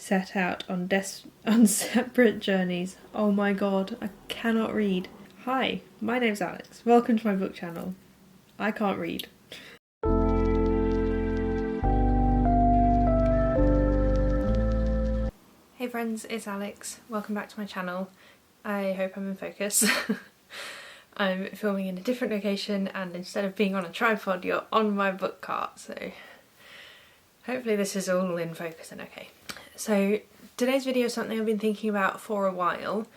set out on separate journeys. Oh my god, I cannot read. Hi, my name's Alex. Welcome to my book channel. I can't read. Hey friends, it's Alex. Welcome back to my channel. I hope I'm in focus. I'm filming in a different location, and instead of being on a tripod, you're on my book cart, so hopefully this is all in focus and okay. So today's video is something I've been thinking about for a while.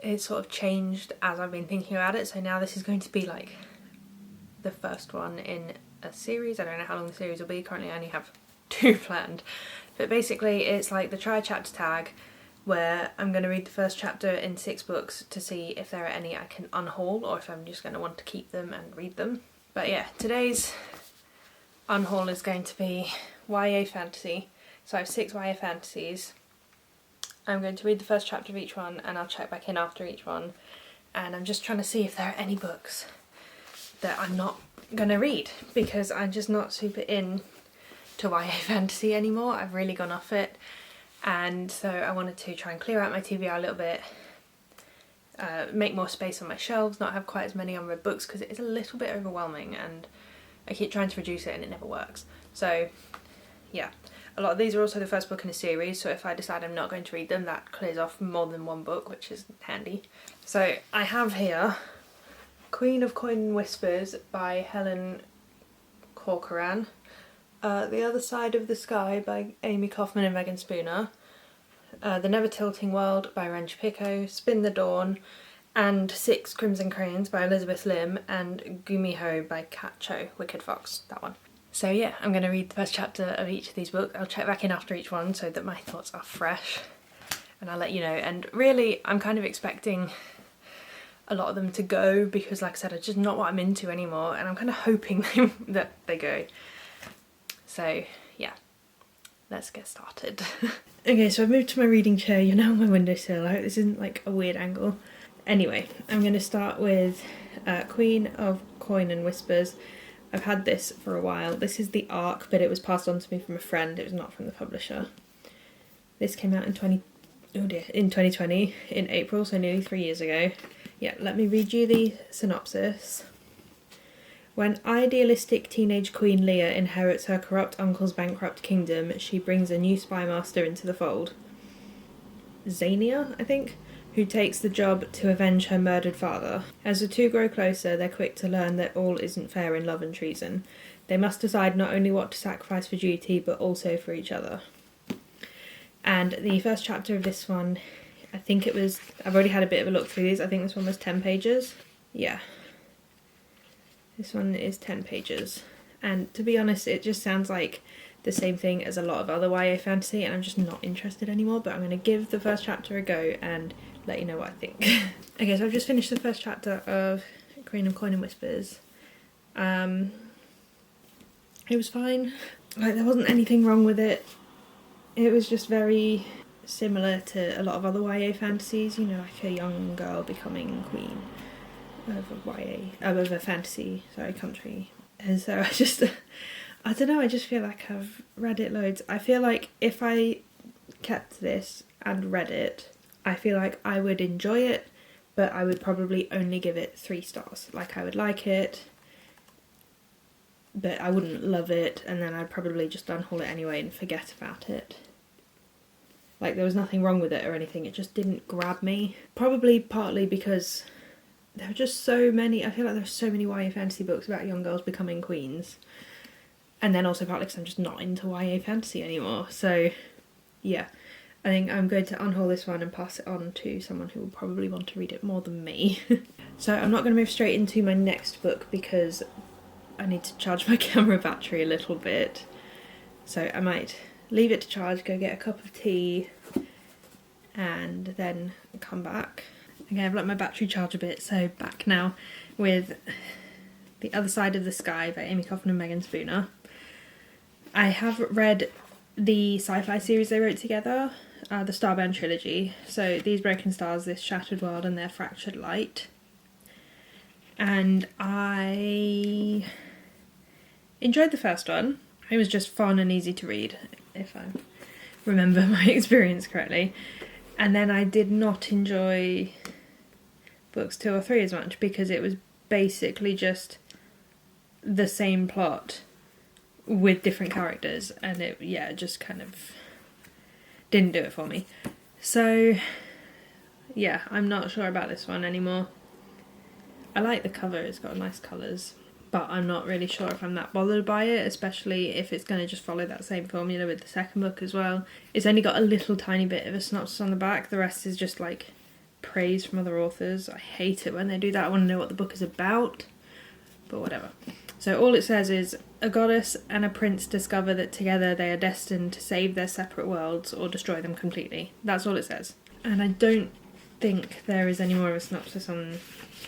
It's sort of changed as I've been thinking about it, so now this is going to be like the first one in a series. I don't know how long the series will be. Currently I only have 2 planned, but basically it's like the try chapter tag, where I'm going to read the first chapter in 6 books to see if there are any I can unhaul or if I'm just going to want to keep them and read them. But yeah, today's unhaul is going to be YA fantasy. So I have 6 YA fantasies. I'm going to read the first chapter of each one and I'll check back in after each one. And I'm just trying to see if there are any books that I'm not going to read, because I'm just not super in to YA fantasy anymore. I've really gone off it. And so I wanted to try and clear out my TBR a little bit, make more space on my shelves, not have quite as many unread books, because it is a little bit overwhelming and I keep trying to reduce it and it never works. So yeah, a lot of these are also the first book in a series, so if I decide I'm not going to read them, that clears off more than one book, which is handy. So I have here Queen of Coin and Whispers by Helen Corcoran, The Other Side of the Sky by Amy Kaufman and Megan Spooner, The Never Tilting World by Ranji Pico, Spin the Dawn, and 6 Crimson Cranes by Elizabeth Lim, and Gumiho by Kat Cho, Wicked Fox, that one. So yeah, I'm going to read the first chapter of each of these books. I'll check back in after each one so that my thoughts are fresh, and I'll let you know. And really, I'm kind of expecting a lot of them to go, because like I said, it's just not what I'm into anymore, and I'm kind of hoping that they go. So yeah, let's get started. Okay, so I've moved to my reading chair. You're now on my windowsill. I hope this isn't like a weird angle. Anyway, I'm going to start with Queen of Coin and Whispers. I've had this for a while. This is the ARC, but it was passed on to me from a friend. It was not from the publisher. This came out in 2020, in April, so nearly 3 years ago. Yeah, let me read you the synopsis. When idealistic teenage Queen Leah inherits her corrupt uncle's bankrupt kingdom, she brings a new spy master into the fold. Xania, I think, who takes the job to avenge her murdered father. As the two grow closer, they're quick to learn that all isn't fair in love and treason. They must decide not only what to sacrifice for duty, but also for each other. And the first chapter of this one, I think it was, I've already had a bit of a look through these, I think this one was 10 pages. Yeah. This one is 10 pages. And to be honest, it just sounds like the same thing as a lot of other YA fantasy, and I'm just not interested anymore, but I'm going to give the first chapter a go and let you know what I think. Okay, so I've just finished the first chapter of Queen of Coin and Whispers. It was fine. Like, there wasn't anything wrong with it. It was just very similar to a lot of other YA fantasies, you know, like a young girl becoming queen of a fantasy, country. And so I don't know, I just feel like I've read it loads. I feel like if I kept this and read it, I feel like I would enjoy it, but I would probably only give it 3 stars. Like, I would like it, but I wouldn't love it, and then I'd probably just unhaul it anyway and forget about it. Like, there was nothing wrong with it or anything, it just didn't grab me. Probably partly because there are just so many, I feel like there's so many YA fantasy books about young girls becoming queens. And then also partly because I'm just not into YA fantasy anymore. So yeah, I think I'm going to unhaul this one and pass it on to someone who will probably want to read it more than me. So I'm not going to move straight into my next book because I need to charge my camera battery a little bit. So I might leave it to charge, go get a cup of tea, and then come back. Okay, I've let my battery charge a bit, so back now with The Other Side of the Sky by Amy Kaufman and Megan Spooner. I have read the sci-fi series they wrote together, the Starbound trilogy. So These Broken Stars, This Shattered World, and Their Fractured Light. And I enjoyed the first one. It was just fun and easy to read, if I'm remember my experience correctly. And then I did not enjoy books 2 or 3 as much because it was basically just the same plot with different characters, and it just kind of didn't do it for me. So yeah, I'm not sure about this one anymore. I like the cover, it's got nice colours, but I'm not really sure if I'm that bothered by it, especially if it's going to just follow that same formula with the second book as well. It's only got a little tiny bit of a synopsis on the back, the rest is just like praise from other authors. I hate it when they do that. I want to know what the book is about, but whatever. So all it says is, a goddess and a prince discover that together they are destined to save their separate worlds or destroy them completely. That's all it says. And I don't think there is any more of a synopsis on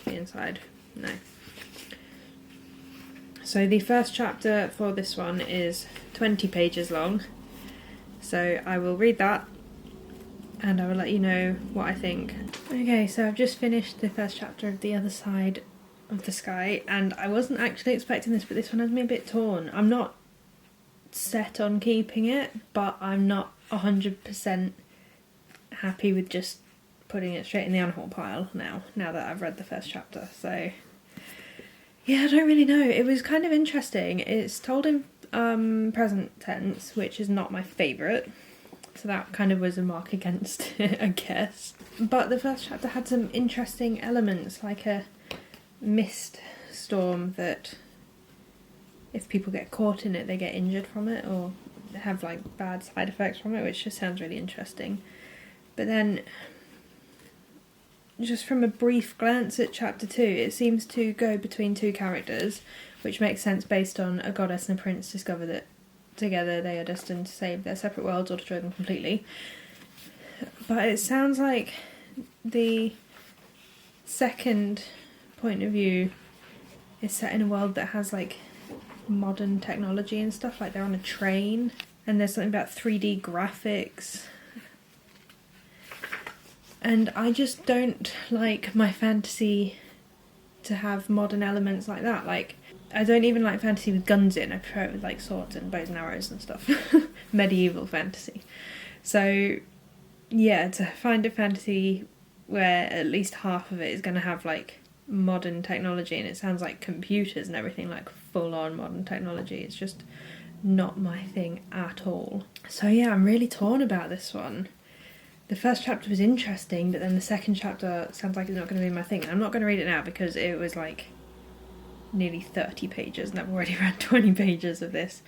the inside. No. So the first chapter for this one is 20 pages long. So I will read that and I will let you know what I think. Okay, so I've just finished the first chapter of The Other Side of the Sky, and I wasn't actually expecting this, but this one has me a bit torn. I'm not set on keeping it, but I'm not 100% happy with just putting it straight in the Unhaul pile now that I've read the first chapter. So yeah, I don't really know. It was kind of interesting. It's told in present tense, which is not my favourite, so that kind of was a mark against it, I guess. But the first chapter had some interesting elements, like a mist storm that if people get caught in it they get injured from it or have like bad side effects from it, which just sounds really interesting. But then just from a brief glance at chapter 2, it seems to go between 2 characters, which makes sense based on a goddess and a prince discover that together they are destined to save their separate worlds or destroy them completely. But it sounds like the second point of view is set in a world that has like modern technology and stuff, like they're on a train and there's something about 3D graphics, and I just don't like my fantasy to have modern elements like that. Like, I don't even like fantasy with guns in, I prefer it with like swords and bows and arrows and stuff. Medieval fantasy. So yeah, to find a fantasy where at least half of it is going to have like modern technology, and it sounds like computers and everything, like full on modern technology, it's just not my thing at all. So yeah, I'm really torn about this one. The first chapter was interesting, but then the second chapter sounds like it's not going to be my thing. I'm not going to read it now because it was like nearly 30 pages and I've already read 20 pages of this.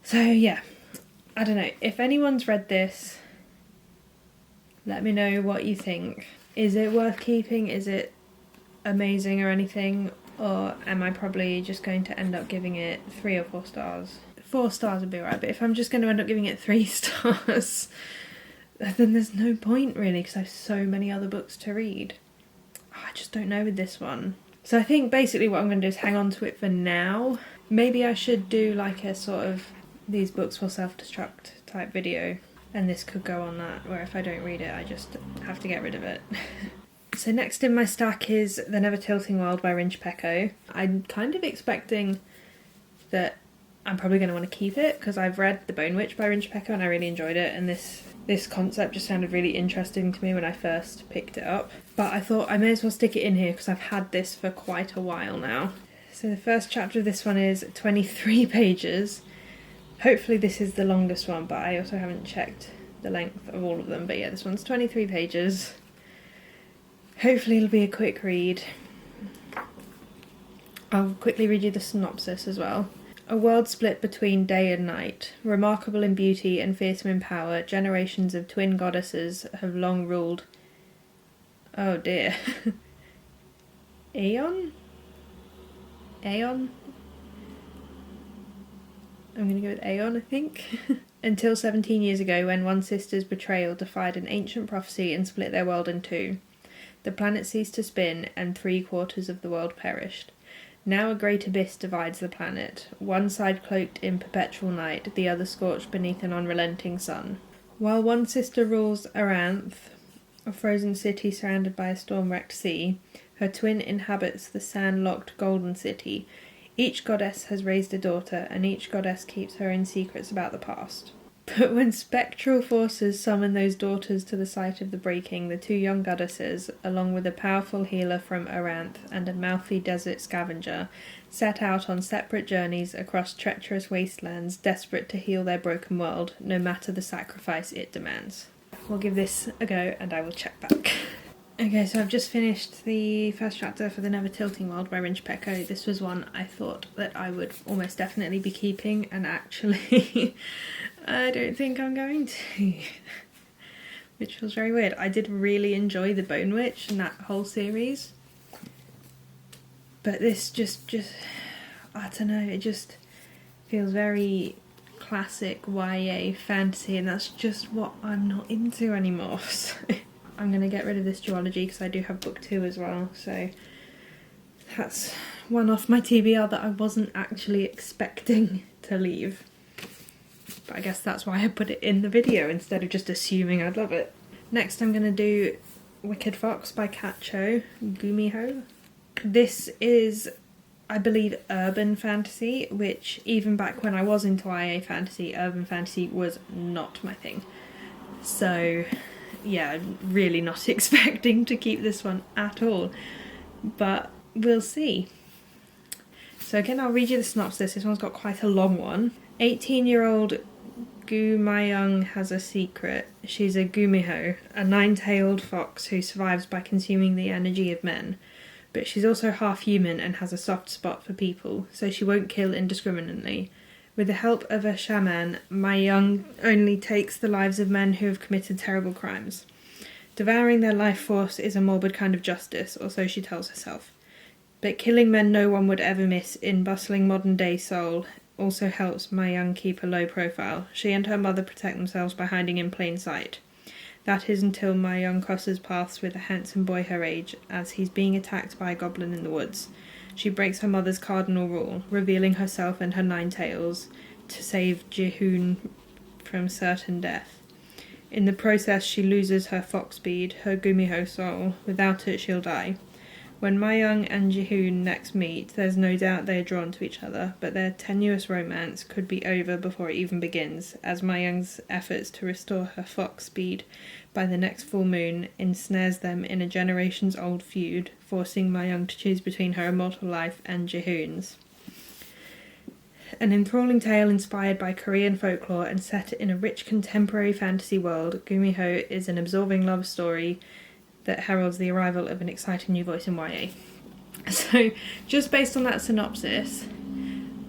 So yeah, I don't know. If anyone's read this, let me know what you think. Is it worth keeping? Is it amazing or anything? Or am I probably just going to end up giving it 3 or 4 stars? 4 stars would be alright, but if I'm just going to end up giving it 3 stars, then there's no point really, because I have so many other books to read. Oh, I just don't know with this one. So I think basically what I'm going to do is hang on to it for now. Maybe I should do like a sort of these books will self-destruct type video, and this could go on that, where if I don't read it I just have to get rid of it. So next in my stack is The Never Tilting World by Rinch Pecco. I'm kind of expecting that I'm probably going to want to keep it because I've read The Bone Witch by Rinch Pecco and I really enjoyed it, and this concept just sounded really interesting to me when I first picked it up. But I thought I may as well stick it in here because I've had this for quite a while now. So the first chapter of this one is 23 pages. Hopefully this is the longest one, but I also haven't checked the length of all of them. But yeah, this one's 23 pages. Hopefully it'll be a quick read. I'll quickly read you the synopsis as well. A world split between day and night. Remarkable in beauty and fearsome in power, generations of twin goddesses have long ruled... Oh dear. Aeon? Aeon? I'm going to go with Aeon, I think. Until 17 years ago, when one sister's betrayal defied an ancient prophecy and split their world in 2. The planet ceased to spin, and 3/4 of the world perished. Now a great abyss divides the planet, one side cloaked in perpetual night, the other scorched beneath an unrelenting sun. While one sister rules Aranth, a frozen city surrounded by a storm-wrecked sea, her twin inhabits the sand-locked golden city. Each goddess has raised a daughter, and each goddess keeps her own secrets about the past. But when spectral forces summon those daughters to the site of the breaking, the two young goddesses, along with a powerful healer from Aranth and a mouthy desert scavenger, set out on separate journeys across treacherous wastelands, desperate to heal their broken world, no matter the sacrifice it demands. We'll give this a go and I will check back. Okay, so I've just finished the first chapter for The Never Tilting World by Rinch Pecco. This was one I thought that I would almost definitely be keeping, and actually I don't think I'm going to. Which was very weird. I did really enjoy The Bone Witch and that whole series. But this just I don't know, it just feels very classic YA fantasy, and that's just what I'm not into anymore. So I'm going to get rid of this duology because I do have book 2 as well, so that's one off my TBR that I wasn't actually expecting to leave. But I guess that's why I put it in the video instead of just assuming I'd love it. Next I'm going to do Wicked Fox by Kat Cho, Gumiho. This is, I believe, urban fantasy, which even back when I was into YA fantasy, urban fantasy was not my thing. So yeah, I'm really not expecting to keep this one at all, but we'll see. So again, I'll read you the synopsis. This one's got quite a long one. 18-year-old Gu Mayung has a secret. She's a Gumiho, a 9-tailed fox who survives by consuming the energy of men. But she's also half human and has a soft spot for people, so she won't kill indiscriminately. With the help of a shaman, Mayung only takes the lives of men who have committed terrible crimes. Devouring their life force is a morbid kind of justice, or so she tells herself. But killing men no one would ever miss in bustling modern-day Seoul also helps Mayung keep a low profile. She and her mother protect themselves by hiding in plain sight. That is until Mayung crosses paths with a handsome boy her age, as he's being attacked by a goblin in the woods. She breaks her mother's cardinal rule, revealing herself and her 9 tails to save Jihoon from certain death. In the process, she loses her fox speed, her Gumiho soul. Without it, she'll die. When Mayung and Jihoon next meet, there's no doubt they are drawn to each other, but their tenuous romance could be over before it even begins, as Mayung's efforts to restore her fox speed by the next full moon ensnares them in a generations-old feud, forcing Mayung to choose between her immortal life and Jihoon's. An enthralling tale inspired by Korean folklore and set in a rich contemporary fantasy world, Gumiho is an absorbing love story that heralds the arrival of an exciting new voice in YA. So, just based on that synopsis,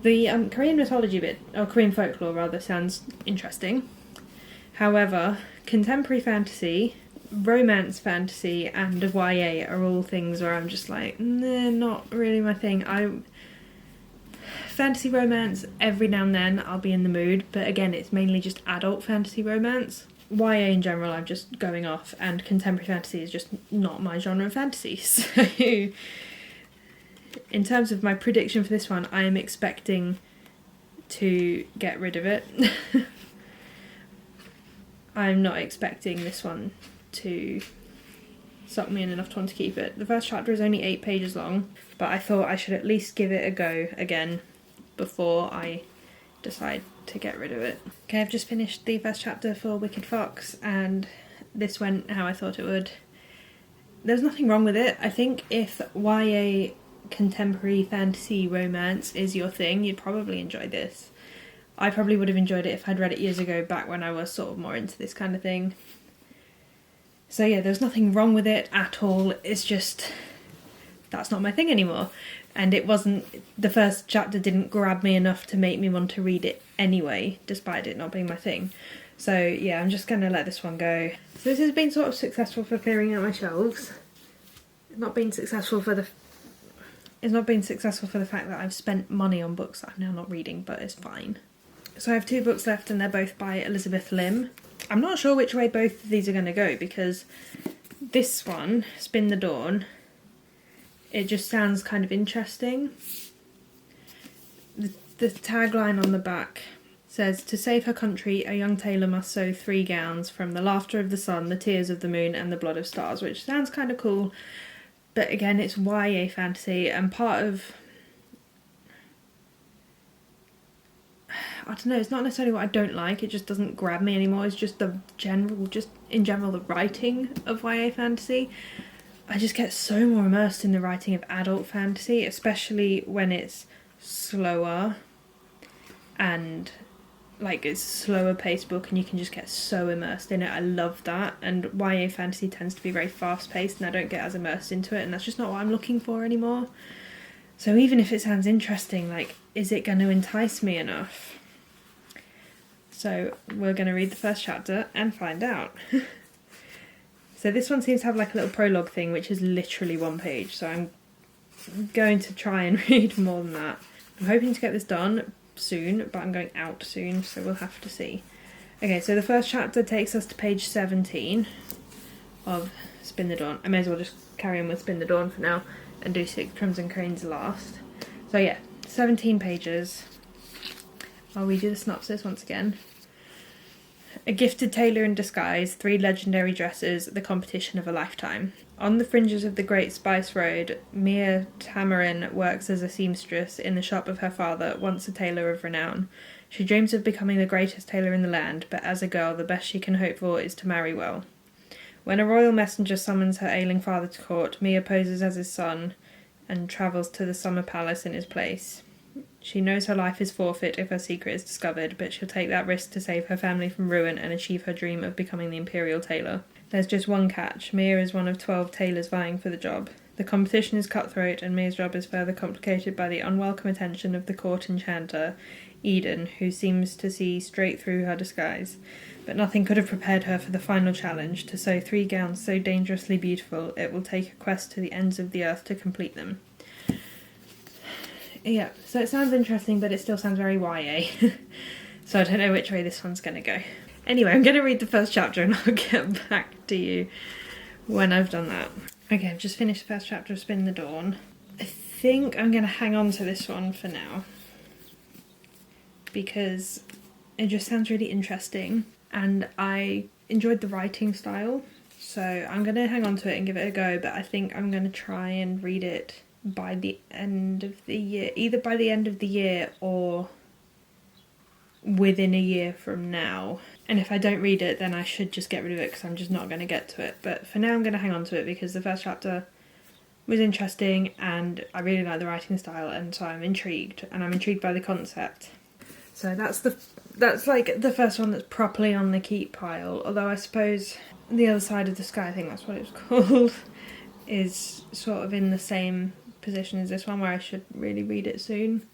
the Korean mythology bit, or Korean folklore rather, sounds interesting. However, contemporary fantasy, romance fantasy, and YA are all things where I'm just like, nah, not really my thing. Fantasy romance, every now and then I'll be in the mood, but again, it's mainly just adult fantasy romance. YA in general, I'm just going off, and contemporary fantasy is just not my genre of fantasy. So, in terms of my prediction for this one, I am expecting to get rid of it. I'm not expecting this one to suck me in enough to want to keep it. The first chapter is only 8 pages long, but I thought I should at least give it a go again before I decide to get rid of it. Okay, I've just finished the first chapter for Wicked Fox, and this went how I thought it would. There's nothing wrong with it. I think if YA contemporary fantasy romance is your thing, you'd probably enjoy this. I probably would have enjoyed it if I'd read it years ago, back when I was sort of more into this kind of thing. So yeah, there's nothing wrong with it at all. It's just, that's not my thing anymore. And it wasn't, the first chapter didn't grab me enough to make me want to read it anyway, despite it not being my thing. So yeah, I'm just going to let this one go. So this has been sort of successful for clearing out my shelves. It's not been successful for the fact that I've spent money on books that I'm now not reading, but it's fine. So I have 2 books left, and they're both by Elizabeth Lim. I'm not sure which way both of these are going to go, because this one, Spin the Dawn, it just sounds kind of interesting. The tagline on the back says, "To save her country, a young tailor must sew 3 gowns from the laughter of the sun, the tears of the moon, and the blood of stars," which sounds kind of cool. But again, it's YA fantasy, and part of... I don't know, it's not necessarily what I don't like, it just doesn't grab me anymore. It's just in general, the writing of YA fantasy. I just get so more immersed in the writing of adult fantasy, especially when it's slower and like it's a slower paced book and you can just get so immersed in it. I love that, and YA fantasy tends to be very fast paced and I don't get as immersed into it, and that's just not what I'm looking for anymore. So even if it sounds interesting, like, is it going to entice me enough? So we're going to read the first chapter and find out. So this one seems to have like a little prologue thing, which is literally 1 page, so I'm going to try and read more than that. I'm hoping to get this done soon, but I'm going out soon, so we'll have to see. Okay, so the first chapter takes us to page 17 of Spin the Dawn. I may as well just carry on with Spin the Dawn for now and do Six Crimson Cranes last. So yeah, 17 pages. I'll read you the synopsis once again. A gifted tailor in disguise, 3 legendary dresses, the competition of a lifetime. On the fringes of the Great Spice Road, Mia Tamarin works as a seamstress in the shop of her father, once a tailor of renown. She dreams of becoming the greatest tailor in the land, but as a girl, the best she can hope for is to marry well. When a royal messenger summons her ailing father to court, Mia poses as his son and travels to the summer palace in his place. She knows her life is forfeit if her secret is discovered, but she'll take that risk to save her family from ruin and achieve her dream of becoming the imperial tailor. There's just one catch. Mia is one of 12 tailors vying for the job. The competition is cutthroat, and Mia's job is further complicated by the unwelcome attention of the court enchanter, Eden, who seems to see straight through her disguise. But nothing could have prepared her for the final challenge, to sew 3 gowns so dangerously beautiful it will take a quest to the ends of the earth to complete them. Yeah, so it sounds interesting, but it still sounds very YA. So I don't know which way this one's going to go. Anyway, I'm going to read the first chapter and I'll get back to you when I've done that. Okay, I've just finished the first chapter of Spin the Dawn. I think I'm going to hang on to this one for now, because it just sounds really interesting and I enjoyed the writing style. So I'm going to hang on to it and give it a go, but I think I'm going to try and read it by the end of the year, either by the end of the year or within a year from now. And if I don't read it, then I should just get rid of it because I'm just not going to get to it. But for now I'm going to hang on to it because the first chapter was interesting and I really like the writing style, and so I'm intrigued, and I'm intrigued by the concept. So that's like the first one that's properly on the keep pile, although I suppose The Other Side of the Sky, I think that's what it was called, is sort of in the same position as this one, where I should really read it soon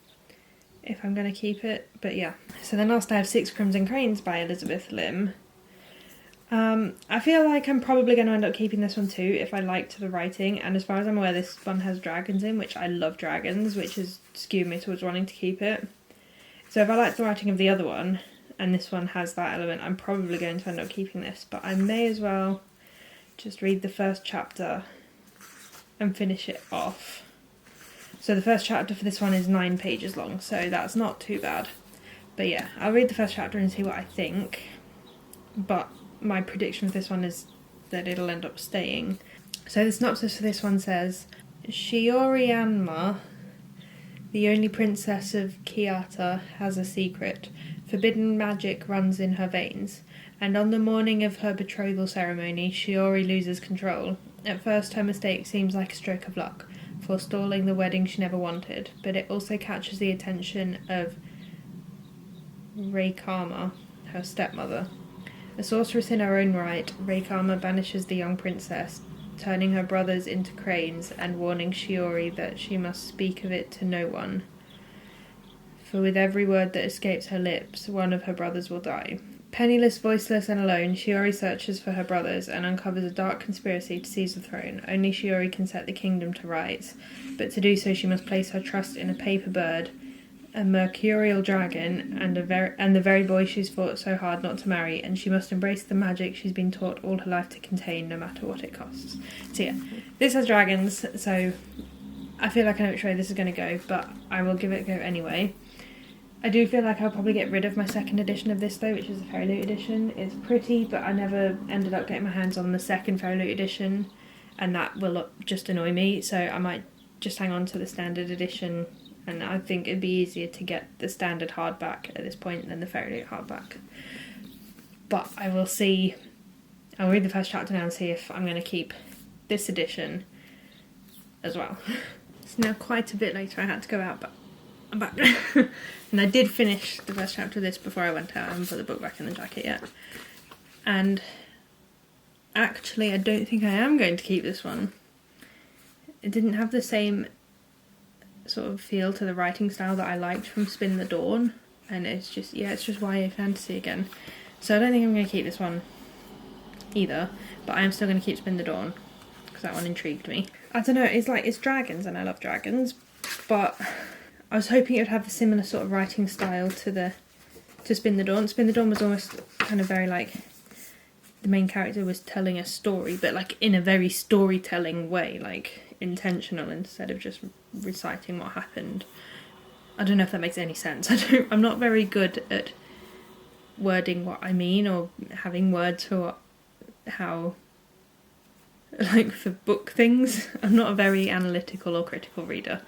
if I'm going to keep it. But yeah, so then last I have Six Crimson Cranes by Elizabeth Lim. I feel like I'm probably going to end up keeping this one too if I liked the writing, and as far as I'm aware this one has dragons in, which I love dragons, which has skewed me towards wanting to keep it. So if I like the writing of the other one and this one has that element, I'm probably going to end up keeping this, but I may as well just read the first chapter and finish it off. So the first chapter for this one is 9 pages long, so that's not too bad. But yeah, I'll read the first chapter and see what I think. But my prediction for this one is that it'll end up staying. So the synopsis for this one says, Shiori Anma, the only princess of Kiata, has a secret. Forbidden magic runs in her veins. And on the morning of her betrothal ceremony, Shiori loses control. At first her mistake seems like a stroke of luck, forestalling the wedding she never wanted, but it also catches the attention of Reikama, her stepmother. A sorceress in her own right, Reikama banishes the young princess, turning her brothers into cranes and warning Shiori that she must speak of it to no one. For with every word that escapes her lips, one of her brothers will die. Penniless, voiceless and alone, Shiori searches for her brothers and uncovers a dark conspiracy to seize the throne. Only Shiori can set the kingdom to rights, but to do so she must place her trust in a paper bird, a mercurial dragon, and the very boy she's fought so hard not to marry, and she must embrace the magic she's been taught all her life to contain, no matter what it costs. So yeah, this has dragons, so I feel like I know which way this is going to go, but I will give it a go anyway. I do feel like I'll probably get rid of my second edition of this though, which is the Fairy Loot edition. It's pretty, but I never ended up getting my hands on the second Fairy Loot edition, and that will just annoy me, so I might just hang on to the standard edition and I think it'd be easier to get the standard hardback at this point than the Fairy Tale hardback. But I will see. I'll read the first chapter now and see if I'm going to keep this edition as well. It's now quite a bit later. I had to go out, but I'm back. And I did finish the first chapter of this before I went out. I haven't put the book back in the jacket yet. And actually, I don't think I am going to keep this one. It didn't have the same sort of feel to the writing style that I liked from Spin the Dawn. And it's just, yeah, it's just YA fantasy again. So I don't think I'm going to keep this one either. But I am still going to keep Spin the Dawn, because that one intrigued me. I don't know, it's dragons, and I love dragons. But I was hoping it would have a similar sort of writing style to Spin the Dawn. Spin the Dawn was almost kind of very like, the main character was telling a story, but like in a very storytelling way, like intentional instead of just reciting what happened. I don't know if that makes any sense. I'm not very good at wording what I mean, or having words for how, like, for book things. I'm not a very analytical or critical reader,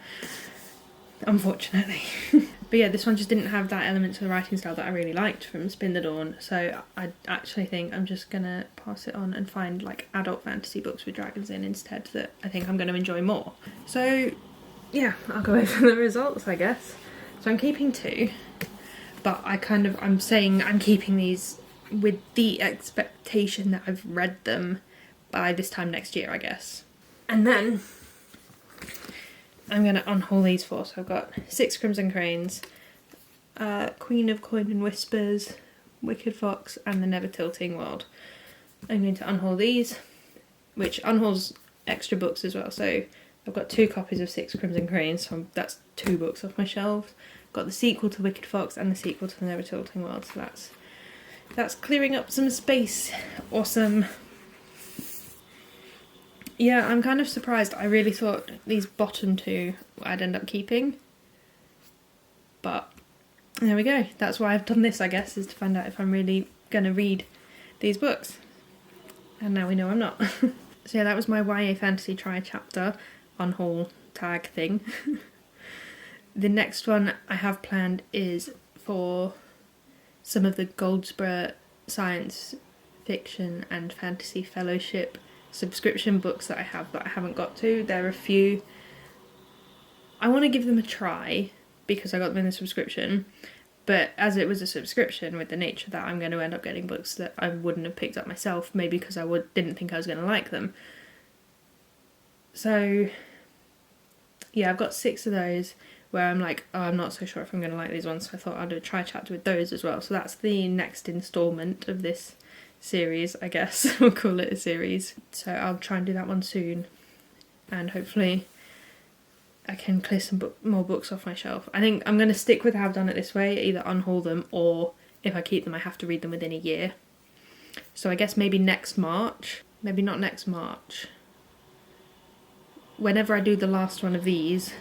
unfortunately. But yeah, this one just didn't have that element to the writing style that I really liked from Spin the Dawn, so I actually think I'm just gonna pass it on and find like adult fantasy books with dragons in instead that I think I'm gonna enjoy more. So yeah, I'll go over the results, I guess. So I'm keeping 2, but I'm saying I'm keeping these with the expectation that I've read them by this time next year, I guess. And then I'm going to unhaul these 4. So I've got 6 Crimson Cranes, Queen of Coin and Whispers, Wicked Fox, and The Never Tilting World. I'm going to unhaul these, which unhauls extra books as well. So I've got 2 copies of 6 Crimson Cranes, so that's 2 books off my shelves. I've got the sequel to Wicked Fox and the sequel to The Never Tilting World, so that's clearing up some space. Awesome. Yeah, I'm kind of surprised. I really thought these bottom 2 I'd end up keeping. But there we go. That's why I've done this, I guess, is to find out if I'm really going to read these books. And now we know I'm not. So yeah, that was my YA Fantasy Try chapter unhaul tag thing. The next one I have planned is for some of the Goldsborough Science Fiction and Fantasy Fellowship subscription books that I haven't got to. There are a few. I want to give them a try because I got them in the subscription, but as it was a subscription, with the nature that I'm going to end up getting books that I wouldn't have picked up myself, maybe because I didn't think I was going to like them. So yeah, I've got 6 of those where I'm like, oh, I'm not so sure if I'm going to like these ones, so I thought I'd do a try chapter with those as well. So that's the next instalment of this series, I guess. We'll call it a series. So I'll try and do that one soon, and hopefully I can clear some more books off my shelf. I think I'm going to stick with how I've done it this way, either unhaul them, or if I keep them I have to read them within a year. So I guess maybe next March, maybe not next March, whenever I do the last one of these,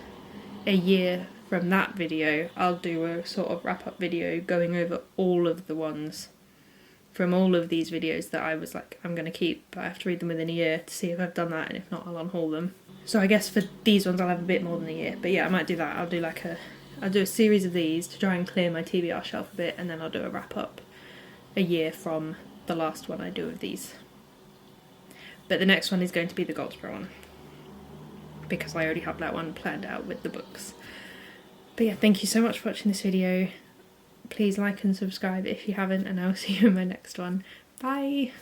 a year from that video, I'll do a sort of wrap up video going over all of the ones from all of these videos that I was like, I'm going to keep, but I have to read them within a year to see if I've done that, and if not, I'll unhaul them. So I guess for these ones I'll have a bit more than a year, but yeah, I might do that. I'll do a series of these to try and clear my TBR shelf a bit, and then I'll do a wrap up a year from the last one I do of these. But the next one is going to be the Goldsborough one, because I already have that one planned out with the books. But yeah, thank you so much for watching this video. Please like and subscribe if you haven't, and I'll see you in my next one. Bye!